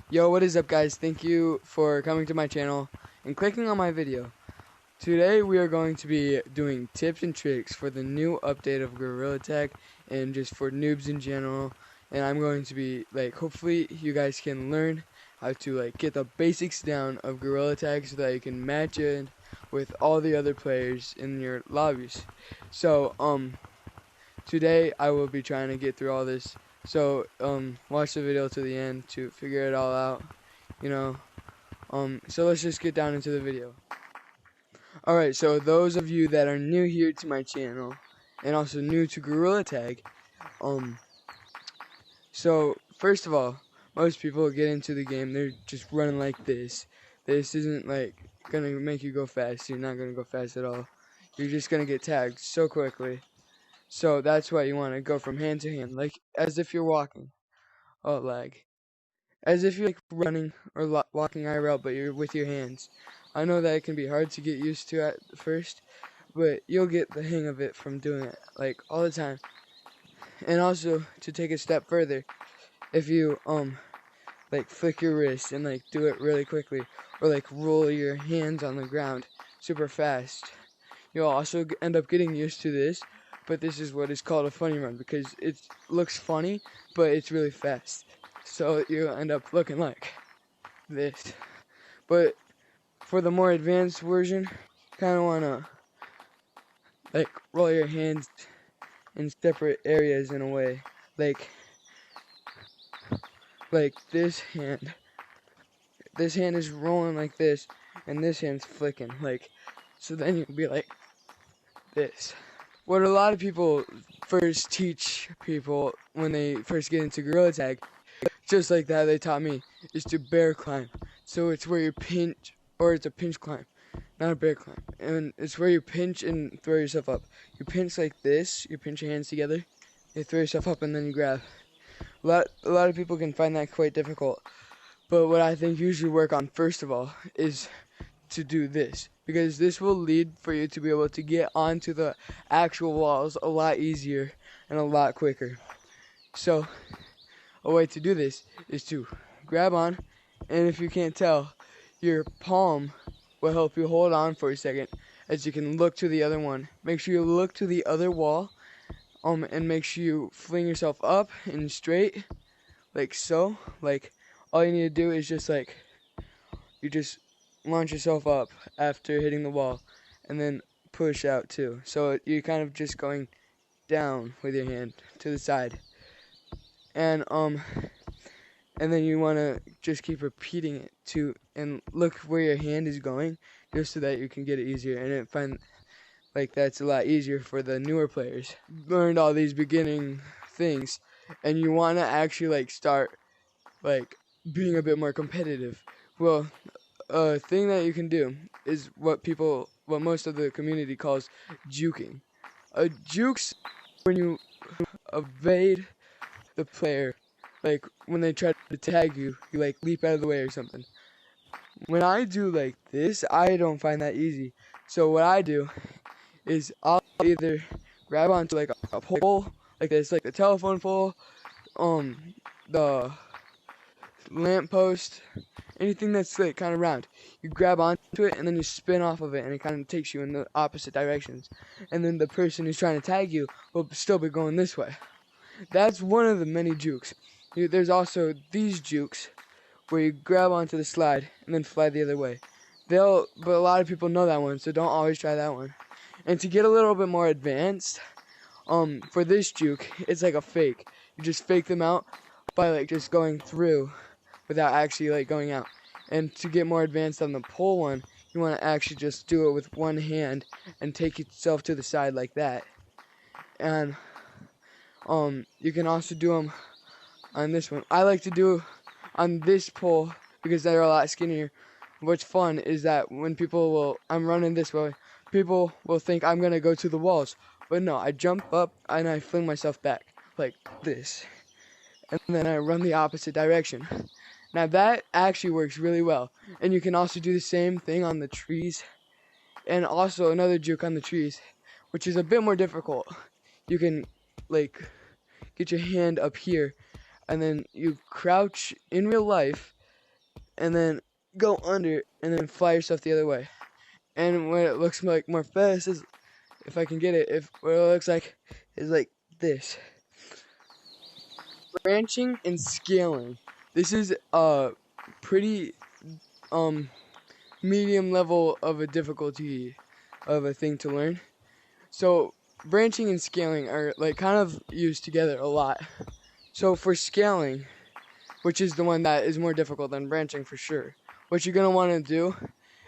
Yo, what is up, guys? Thank you for coming to my channel and clicking on my video. Today we are going to be doing tips and tricks for the new update of Gorilla Tag and just for noobs in general. And I'm going to be hopefully you guys can learn how to get the basics down of Gorilla Tag so that you can match in with all the other players in your lobbies. So today I will be trying to get through all this. So watch the video to the end to figure it all out. So let's just get down into the video. Alright, so those of you that are new here to my channel and also new to Gorilla Tag, so first of all, most people get into the game, they're just running like this. This isn't gonna make you go fast. You're not gonna go fast at all. You're just gonna get tagged so quickly. So that's why you want to go from hand to hand, as if you're walking. Oh, lag. As if you're running or walking IRL, but you're with your hands. I know that it can be hard to get used to at first, but you'll get the hang of it from doing it all the time. And also, to take a step further, if you flick your wrist and do it really quickly, or roll your hands on the ground super fast, you'll also end up getting used to this. But this is what is called a funny run, because it looks funny, but it's really fast. So you end up looking like this. But for the more advanced version, you kind of want to roll your hands in separate areas in a way. Like this hand. This hand is rolling like this, and this hand's flicking. So then you'll be like this. What a lot of people first teach people when they first get into Gorilla Tag, just like that they taught me, is to bear climb. So it's where you pinch, or it's a pinch climb, not a bear climb. And it's where you pinch and throw yourself up. You pinch like this, you pinch your hands together, you throw yourself up, and then you grab. A lot of people can find that quite difficult. But what I think you should work on first of all is to do this, because this will lead for you to be able to get onto the actual walls a lot easier and a lot quicker. So a way to do this is to grab on, and if you can't tell, your palm will help you hold on for a second as you can look to the other one. Make sure you look to the other wall, and make sure you fling yourself up and straight, like so. All you need to do is just you just launch yourself up after hitting the wall, and then push out too. So you're kind of just going down with your hand to the side, and then you want to just keep repeating it too, and look where your hand is going, just so that you can get it easier. And I find that's a lot easier for the newer players. Learned all these beginning things, and you want to actually start being a bit more competitive. Well, a thing that you can do is what most of the community calls juking. A juke's when you evade the player, when they try to tag you, you leap out of the way or something. When I do this, I don't find that easy. So what I do is I'll either grab onto a pole like this, like the telephone pole, the lamp post, anything that's kind of round. You grab onto it and then you spin off of it, and it kind of takes you in the opposite directions. And then the person who's trying to tag you will still be going this way. That's one of the many jukes. There's also these jukes where you grab onto the slide and then fly the other way. But a lot of people know that one, so don't always try that one. And to get a little bit more advanced, for this juke, it's like a fake. You just fake them out by just going through without actually going out. And to get more advanced on the pole one, you want to actually just do it with one hand and take yourself to the side like that. And you can also do them on this one. I like to do on this pole because they're a lot skinnier. What's fun is that when I'm running this way, people will think I'm gonna go to the walls, but no, I jump up and I fling myself back like this, and then I run the opposite direction. Now that actually works really well. And you can also do the same thing on the trees, and also another juke on the trees, which is a bit more difficult. You can get your hand up here, and then you crouch in real life, and then go under, and then fly yourself the other way. And what it looks like more fast is, if I can get it, if what it looks like is like this. Branching and scaling. This is a pretty medium level of a difficulty of a thing to learn. So branching and scaling are like kind of used together a lot. So for scaling, which is the one that is more difficult than branching for sure, what you're gonna want to do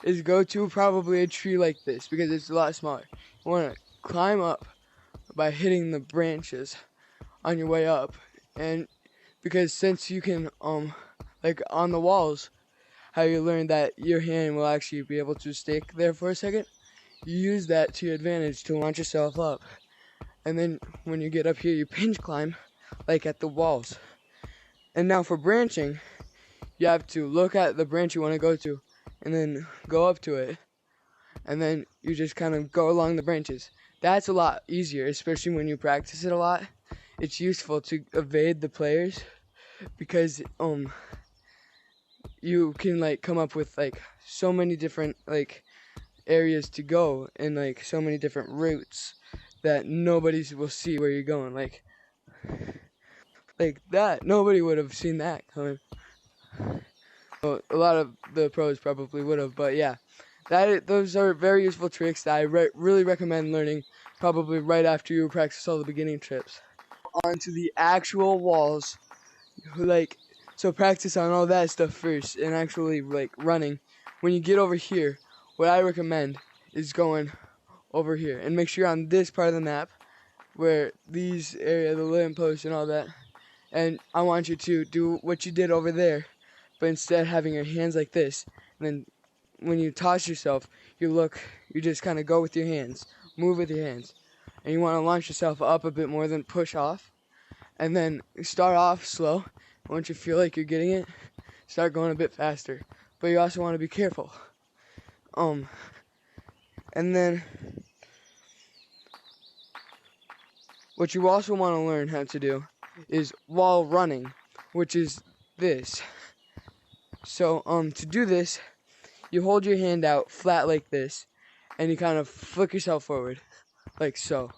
is go to probably a tree like this, because it's a lot smaller. You want to climb up by hitting the branches on your way up, and because since you can like on the walls, how you learn that your hand will actually be able to stick there for a second, you use that to your advantage to launch yourself up. And then when you get up here, you pinch climb like at the walls. And now for branching, you have to look at the branch you want to go to and then go up to it, and then you just kind of go along the branches. That's a lot easier, especially when you practice it a lot. It's useful to evade the players, because you can like come up with like so many different like areas to go, and like so many different routes that nobody will see where you're going. Like that, nobody would have seen that coming. Well, a lot of the pros probably would have, but yeah, those are very useful tricks that I really recommend learning, probably right after you practice all the beginning trips. Onto the actual walls, like, so practice on all that stuff first, and actually like running. When you get over here, what I recommend is going over here, and make sure you're on this part of the map where these area, the lampposts and all that. And I want you to do what you did over there, but instead having your hands like this. And then when you toss yourself, you just kind of go with your hands, move with your hands. And you want to launch yourself up a bit more than push off. And then start off slow. Once you feel like you're getting it, start going a bit faster. But you also want to be careful. And then what you also want to learn how to do is wall running, which is this. So to do this, you hold your hand out flat like this, and you kind of flick yourself forward like so,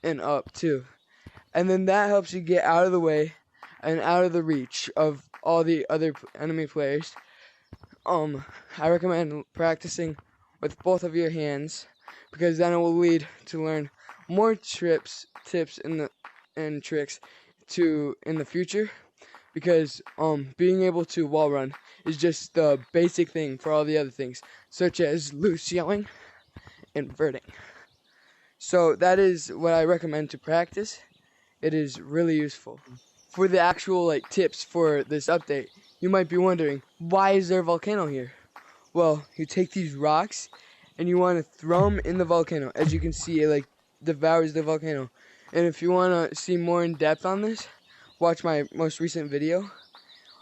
and up too. And then that helps you get out of the way and out of the reach of all the other enemy players. I recommend practicing with both of your hands, because then it will lead to learn more tips and tricks in the future, because being able to wall run is just the basic thing for all the other things, such as loose yelling and verting. So that is what I recommend to practice. It is really useful. For the actual like tips for this update, you might be wondering, why is there a volcano here? Well, you take these rocks and you want to throw them in the volcano. As you can see, it like devours the volcano. And if you want to see more in depth on this, watch my most recent video,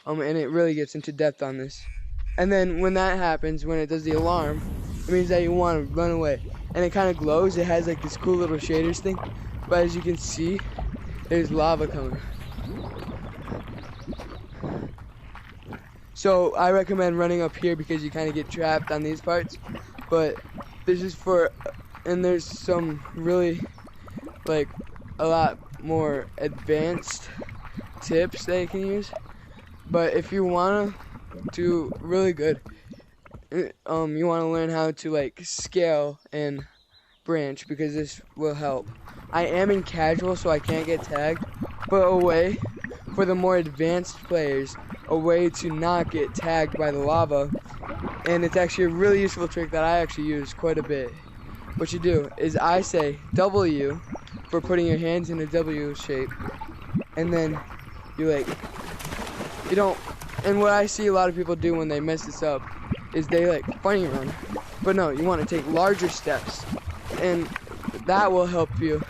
and it really gets into depth on this. And then when that happens, when it does the alarm, it means that you want to run away. And it kind of glows. It has like this cool little shaders thing. But as you can see, there's lava coming. So I recommend running up here, because you kind of get trapped on these parts. But this is and there's some really like a lot more advanced tips that you can use. But if you want to do really good, you want to learn how to like scale and branch, because this will help. I am in casual, so I can't get tagged, but a way for the more advanced players, a way to not get tagged by the lava, and it's actually a really useful trick that I actually use quite a bit. What you do is I say W for putting your hands in a W shape, and then and what I see a lot of people do when they mess this up is they like funny run. But no, you want to take larger steps, and that will help you,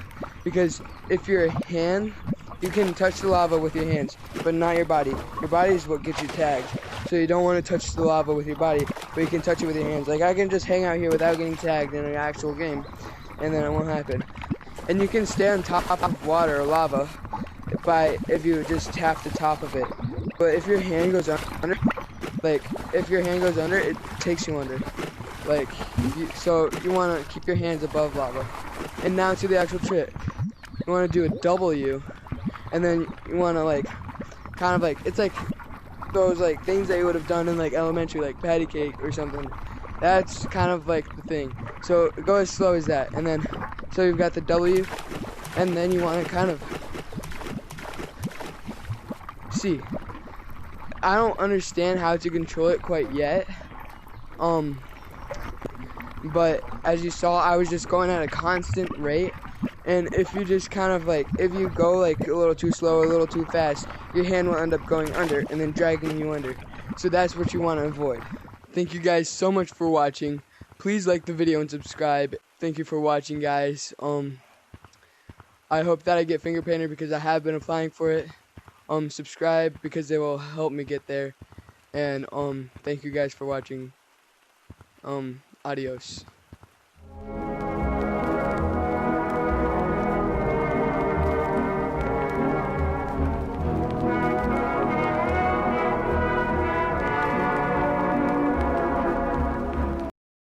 because if your hand, you can touch the lava with your hands, but not your body. Your body is what gets you tagged. So you don't want to touch the lava with your body, but you can touch it with your hands. Like I can just hang out here without getting tagged in an actual game, and then it won't happen. And you can stay on top of water or lava if you just tap the top of it. But if your hand goes under, like if your hand goes under, it takes you under. Like, so you want to keep your hands above lava. And now to the actual trick. You want to do a W, and then you want to like, kind of like, it's like those like things that you would have done in like elementary, like patty cake or something. That's kind of like the thing. So go as slow as that, and then so you've got the W, and then you want to kind of see. I don't understand how to control it quite yet. But as you saw, I was just going at a constant rate. And if you just kind of like, if you go like a little too slow, a little too fast, your hand will end up going under and then dragging you under. So that's what you want to avoid. Thank you guys so much for watching. Please like the video and subscribe. Thank you for watching, guys. I hope that I get finger painter because I have been applying for it. Subscribe because it will help me get there. And thank you guys for watching. Adios.